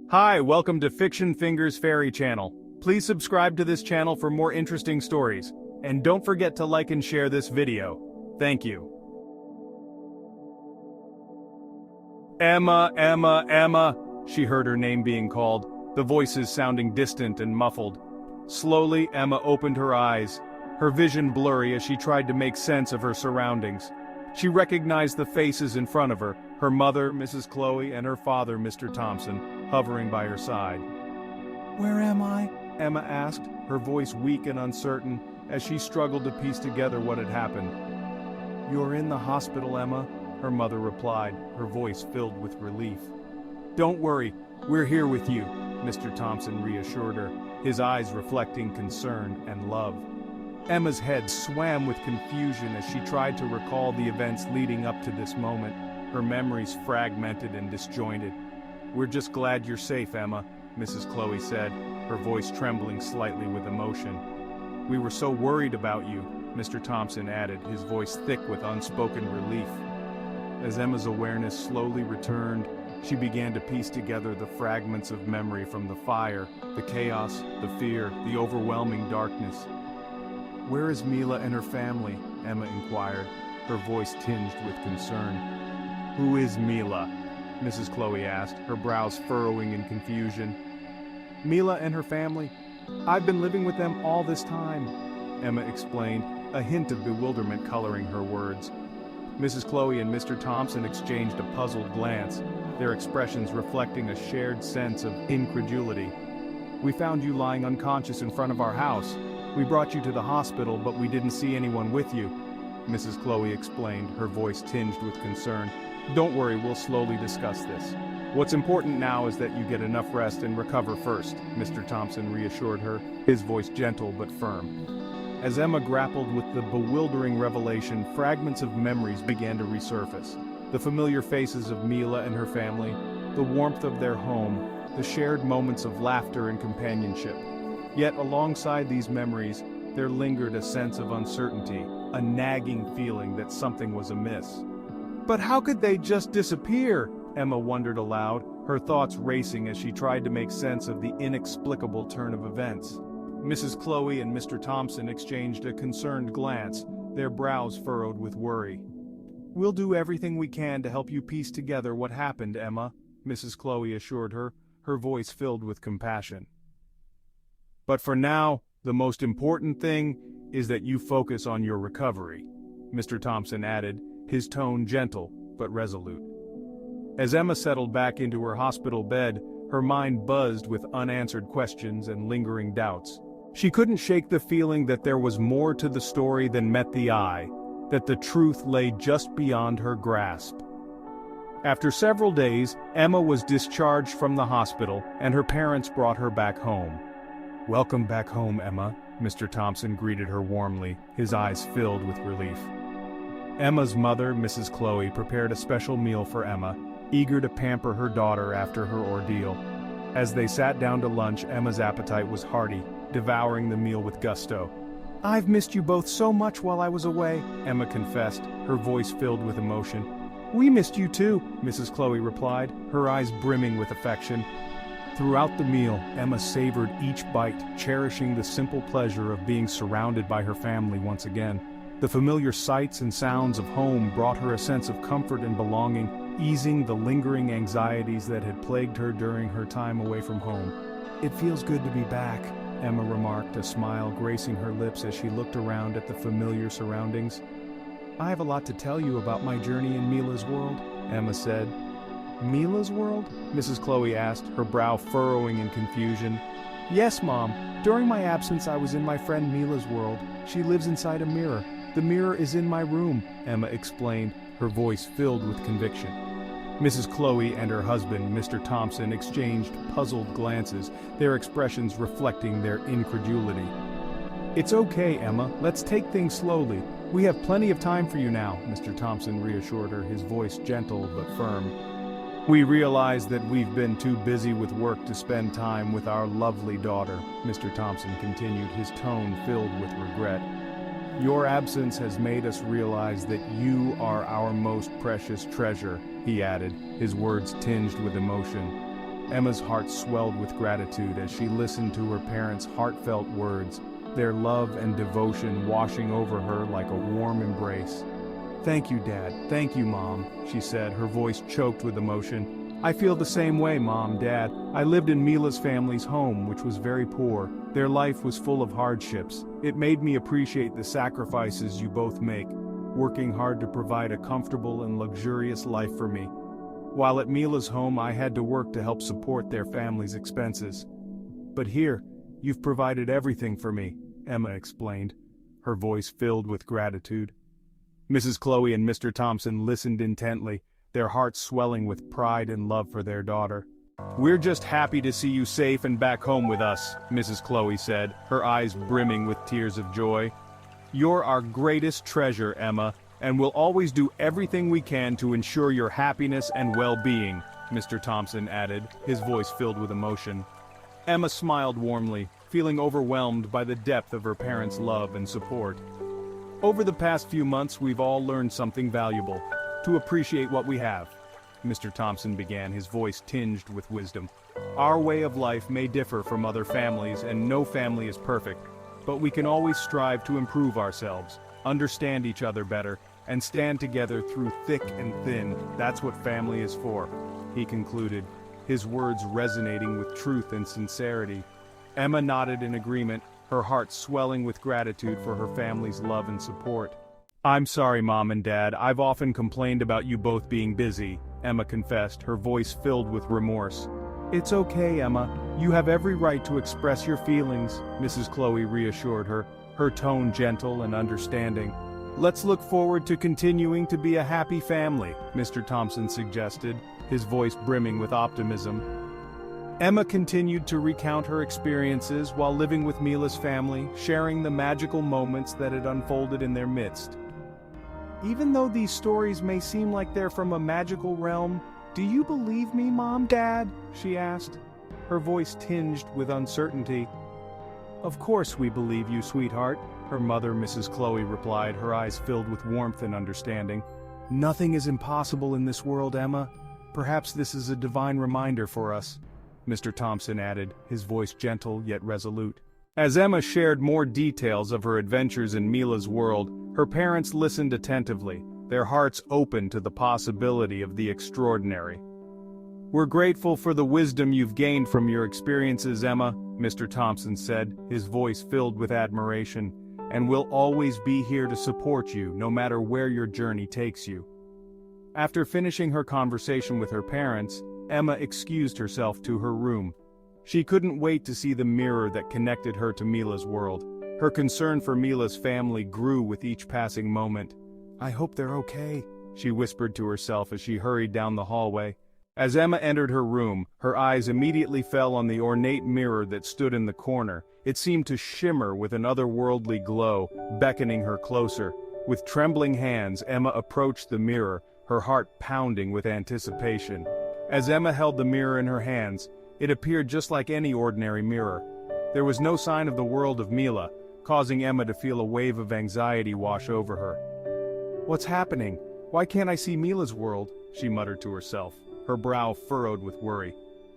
Hi, welcome to Fiction Fingers Fairy Channel. Please subscribe to this channel for more interesting stories. And don't forget to like and share this video. Thank you. Emma, Emma, Emma. She heard her name being called, the voices sounding distant and muffled. Slowly, Emma opened her eyes, her vision blurry as she tried to make sense of her surroundings. She recognized the faces in front of her mother, Mrs. Chloe, and her father, Mr. Thompson, hovering by her side. "Where am I?" Emma asked, her voice weak and uncertain, as she struggled to piece together what had happened. "You're in the hospital, Emma," her mother replied, her voice filled with relief. "Don't worry, we're here with you," Mr. Thompson reassured her, his eyes reflecting concern and love. Emma's head swam with confusion as she tried to recall the events leading up to this moment, her memories fragmented and disjointed. "We're just glad you're safe, Emma," Mrs. Chloe said, her voice trembling slightly with emotion. "We were so worried about you," Mr. Thompson added, his voice thick with unspoken relief. As Emma's awareness slowly returned, she began to piece together the fragments of memory from the fire, the chaos, the fear, the overwhelming darkness. "Where is Mila and her family?" Emma inquired, her voice tinged with concern. "Who is Mila?" Mrs. Chloe asked, her brows furrowing in confusion. "Mila and her family? I've been living with them all this time," Emma explained, a hint of bewilderment coloring her words. Mrs. Chloe and Mr. Thompson exchanged a puzzled glance, their expressions reflecting a shared sense of incredulity. "We found you lying unconscious in front of our house. We brought you to the hospital, but we didn't see anyone with you," Mrs. Chloe explained, her voice tinged with concern. "Don't worry, we'll slowly discuss this. What's important now is that you get enough rest and recover first," Mr. Thompson reassured her, his voice gentle but firm. As Emma grappled with the bewildering revelation, fragments of memories began to resurface. The familiar faces of Mila and her family, the warmth of their home, the shared moments of laughter and companionship. Yet alongside these memories, there lingered a sense of uncertainty, a nagging feeling that something was amiss. "But how could they just disappear?" Emma wondered aloud, her thoughts racing as she tried to make sense of the inexplicable turn of events. Mrs. Chloe and Mr. Thompson exchanged a concerned glance, their brows furrowed with worry. "We'll do everything we can to help you piece together what happened, Emma," Mrs. Chloe assured her, her voice filled with compassion. "But for now, the most important thing is that you focus on your recovery," Mr. Thompson added, his tone gentle but resolute. As Emma settled back into her hospital bed, her mind buzzed with unanswered questions and lingering doubts. She couldn't shake the feeling that there was more to the story than met the eye, that the truth lay just beyond her grasp. After several days, Emma was discharged from the hospital, and her parents brought her back home. "Welcome back home, Emma," Mr. Thompson greeted her warmly, his eyes filled with relief. Emma's mother, Mrs. Chloe, prepared a special meal for Emma, eager to pamper her daughter after her ordeal. As they sat down to lunch, Emma's appetite was hearty, devouring the meal with gusto. "I've missed you both so much while I was away," Emma confessed, her voice filled with emotion. "We missed you too," Mrs. Chloe replied, her eyes brimming with affection. Throughout the meal, Emma savored each bite, cherishing the simple pleasure of being surrounded by her family once again. The familiar sights and sounds of home brought her a sense of comfort and belonging, easing the lingering anxieties that had plagued her during her time away from home. "It feels good to be back," Emma remarked, a smile gracing her lips as she looked around at the familiar surroundings. "I have a lot to tell you about my journey in Mila's world," Emma said. "Mila's world?" Mrs. Chloe asked, her brow furrowing in confusion. "Yes, Mom. During my absence, I was in my friend Mila's world. She lives inside a mirror. The mirror is in my room," Emma explained, her voice filled with conviction. Mrs. Chloe and her husband, Mr. Thompson, exchanged puzzled glances, their expressions reflecting their incredulity. "It's okay, Emma. Let's take things slowly. We have plenty of time for you now," Mr. Thompson reassured her, his voice gentle but firm. "We realize that we've been too busy with work to spend time with our lovely daughter," Mr. Thompson continued, his tone filled with regret. "Your absence has made us realize that you are our most precious treasure," he added, his words tinged with emotion. Emma's heart swelled with gratitude as she listened to her parents' heartfelt words, their love and devotion washing over her like a warm embrace. "Thank you, Dad. Thank you, Mom," she said, her voice choked with emotion. "I feel the same way, Mom, Dad. I lived in Mila's family's home, which was very poor. Their life was full of hardships. It made me appreciate the sacrifices you both make, working hard to provide a comfortable and luxurious life for me. While at Mila's home, I had to work to help support their family's expenses. But here, you've provided everything for me," Emma explained, her voice filled with gratitude. Mrs. Chloe and Mr. Thompson listened intently, their hearts swelling with pride and love for their daughter. "We're just happy to see you safe and back home with us," Mrs. Chloe said, her eyes brimming with tears of joy. "You're our greatest treasure, Emma, and we'll always do everything we can to ensure your happiness and well-being," Mr. Thompson added, his voice filled with emotion. Emma smiled warmly, feeling overwhelmed by the depth of her parents' love and support. "Over the past few months, we've all learned something valuable: to appreciate what we have," Mr. Thompson began, his voice tinged with wisdom. "Our way of life may differ from other families, and no family is perfect, but we can always strive to improve ourselves, understand each other better, and stand together through thick and thin. That's what family is for," he concluded, his words resonating with truth and sincerity. Emma nodded in agreement, her heart swelling with gratitude for her family's love and support. "I'm sorry, Mom and Dad, I've often complained about you both being busy," Emma confessed, her voice filled with remorse. "It's okay, Emma. You have every right to express your feelings," Mrs. Chloe reassured her, her tone gentle and understanding. "Let's look forward to continuing to be a happy family," Mr. Thompson suggested, his voice brimming with optimism. Emma continued to recount her experiences while living with Mila's family, sharing the magical moments that had unfolded in their midst. "Even though these stories may seem like they're from a magical realm, do you believe me, Mom, Dad?" she asked, her voice tinged with uncertainty. "Of course we believe you, sweetheart," her mother, Mrs. Chloe, replied, her eyes filled with warmth and understanding. "Nothing is impossible in this world, Emma. Perhaps this is a divine reminder for us," Mr. Thompson added, his voice gentle yet resolute. As Emma shared more details of her adventures in Mila's world, her parents listened attentively, their hearts open to the possibility of the extraordinary. "We're grateful for the wisdom you've gained from your experiences, Emma," Mr. Thompson said, his voice filled with admiration, "and we'll always be here to support you, no matter where your journey takes you." After finishing her conversation with her parents, Emma excused herself to her room. She couldn't wait to see the mirror that connected her to Mila's world. Her concern for Mila's family grew with each passing moment. "I hope they're okay," she whispered to herself as she hurried down the hallway. As Emma entered her room, her eyes immediately fell on the ornate mirror that stood in the corner. It seemed to shimmer with an otherworldly glow, beckoning her closer. With trembling hands, Emma approached the mirror, her heart pounding with anticipation. As Emma held the mirror in her hands, it appeared just like any ordinary mirror. There was no sign of the world of Mila, causing Emma to feel a wave of anxiety wash over her. "What's happening? Why can't I see Mila's world?" she muttered to herself, her brow furrowed with worry.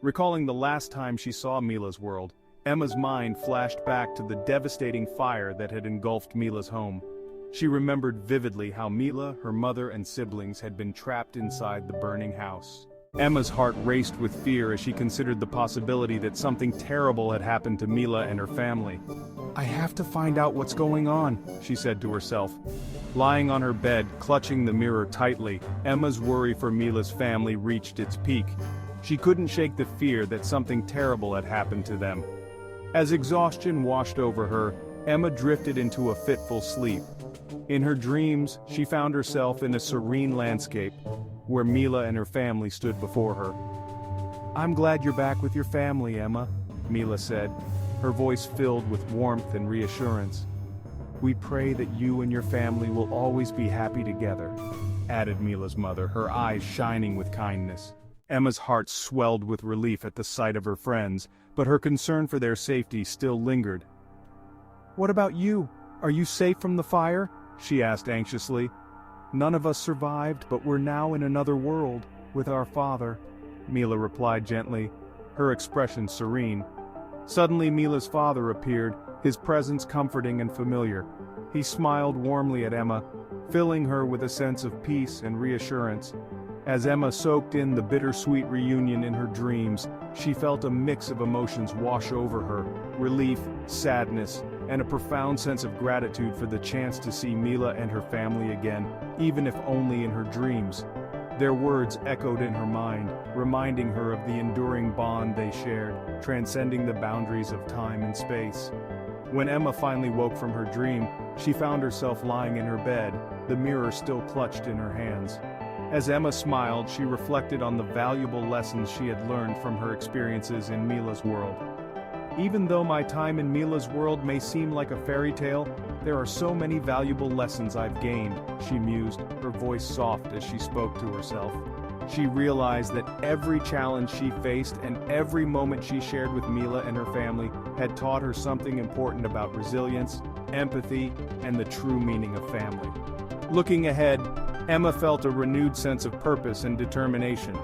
Recalling the last time she saw Mila's world, Emma's mind flashed back to the devastating fire that had engulfed Mila's home. She remembered vividly how Mila, her mother, and siblings had been trapped inside the burning house. Emma's heart raced with fear as she considered the possibility that something terrible had happened to Mila and her family. "I have to find out what's going on," she said to herself. Lying on her bed, clutching the mirror tightly, Emma's worry for Mila's family reached its peak. She couldn't shake the fear that something terrible had happened to them. As exhaustion washed over her, Emma drifted into a fitful sleep. In her dreams, she found herself in a serene landscape, where Mila and her family stood before her. "I'm glad you're back with your family, Emma," Mila said, her voice filled with warmth and reassurance. "We pray that you and your family will always be happy together," added Mila's mother, her eyes shining with kindness. Emma's heart swelled with relief at the sight of her friends, but her concern for their safety still lingered. "What about you? Are you safe from the fire?" she asked anxiously. "None of us survived, but we're now in another world, with our father," Mila replied gently, her expression serene. Suddenly Mila's father appeared, his presence comforting and familiar. He smiled warmly at Emma, filling her with a sense of peace and reassurance. As Emma soaked in the bittersweet reunion in her dreams, she felt a mix of emotions wash over her: relief, sadness, and a profound sense of gratitude for the chance to see Mila and her family again, even if only in her dreams. Their words echoed in her mind, reminding her of the enduring bond they shared, transcending the boundaries of time and space. When Emma finally woke from her dream, she found herself lying in her bed, the mirror still clutched in her hands. As Emma smiled, she reflected on the valuable lessons she had learned from her experiences in Mila's world. Even though my time in Mila's world may seem like a fairy tale, there are so many valuable lessons I've gained, she mused, her voice soft as she spoke to herself. She realized that every challenge she faced and every moment she shared with Mila and her family had taught her something important about resilience, empathy, and the true meaning of family. Looking ahead, Emma felt a renewed sense of purpose and determination.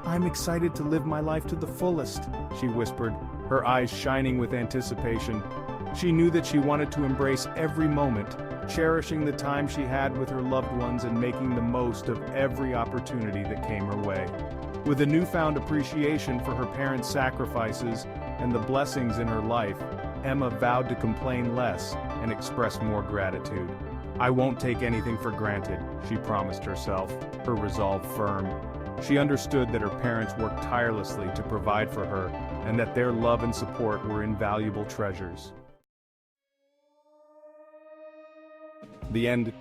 "I'm excited to live my life to the fullest," she whispered, her eyes shining with anticipation. She knew that she wanted to embrace every moment, cherishing the time she had with her loved ones and making the most of every opportunity that came her way. With a newfound appreciation for her parents' sacrifices and the blessings in her life, Emma vowed to complain less and express more gratitude. "I won't take anything for granted," she promised herself, her resolve firm. She understood that her parents worked tirelessly to provide for her, and that their love and support were invaluable treasures. The end.